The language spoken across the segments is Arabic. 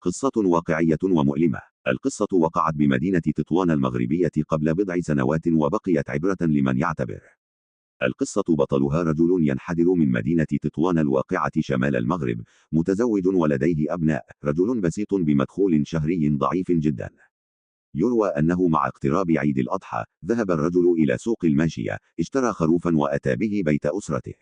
قصة واقعية ومؤلمة. القصة وقعت بمدينة تطوان المغربية قبل بضع سنوات وبقيت عبرة لمن يعتبر. القصة بطلها رجل ينحدر من مدينة تطوان الواقعة شمال المغرب، متزوج ولديه أبناء، رجل بسيط بمدخول شهري ضعيف جدا. يروى أنه مع اقتراب عيد الأضحى ذهب الرجل إلى سوق الماشية، اشترى خروفا وأتى به بيت أسرته.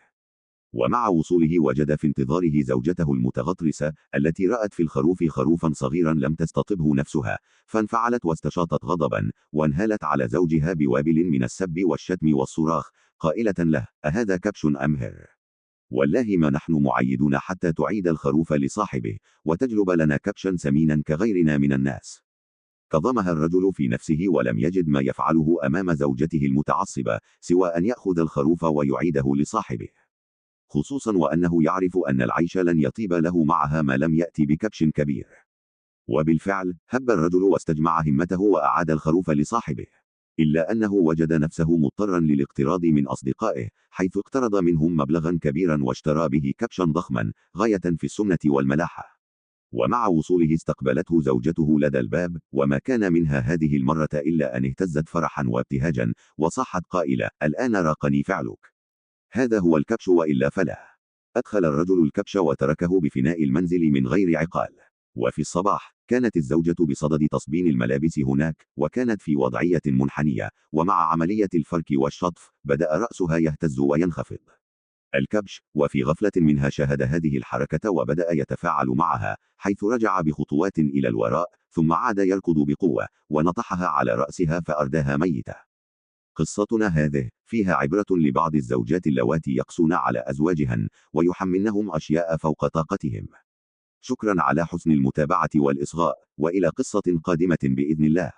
ومع وصوله وجد في انتظاره زوجته المتغطرسة التي رأت في الخروف خروفا صغيرا لم تستطبه نفسها، فانفعلت واستشاطت غضبا، وانهالت على زوجها بوابل من السب والشتم والصراخ، قائلة له: أهذا كبش أمهر؟ والله ما نحن معيدون حتى تعيد الخروف لصاحبه، وتجلب لنا كبشا سمينا كغيرنا من الناس. كظمها الرجل في نفسه ولم يجد ما يفعله أمام زوجته المتعصبة سوى أن يأخذ الخروف ويعيده لصاحبه، خصوصا وأنه يعرف أن العيش لن يطيب له معها ما لم يأتي بكبش كبير. وبالفعل هب الرجل واستجمع همته وأعاد الخروف لصاحبه، إلا أنه وجد نفسه مضطرا للاقتراض من أصدقائه، حيث اقترض منهم مبلغا كبيرا واشترى به كبشا ضخما غاية في السمنة والملاحة. ومع وصوله استقبلته زوجته لدى الباب، وما كان منها هذه المرة إلا أن اهتزت فرحا وابتهاجا، وصاحت قائلة: الآن راقني فعلك، هذا هو الكبش وإلا فلا. أدخل الرجل الكبش وتركه بفناء المنزل من غير عقال. وفي الصباح كانت الزوجة بصدد تصبين الملابس هناك، وكانت في وضعية منحنية، ومع عملية الفرك والشطف بدأ رأسها يهتز وينخفض. الكبش وفي غفلة منها شاهد هذه الحركة وبدأ يتفاعل معها، حيث رجع بخطوات إلى الوراء، ثم عاد يركض بقوة ونطحها على رأسها فأرداها ميتة. قصتنا هذه فيها عبرة لبعض الزوجات اللواتي يقسون على أزواجهن ويحملنهم أشياء فوق طاقتهم. شكرا على حسن المتابعة والإصغاء، وإلى قصة قادمة بإذن الله.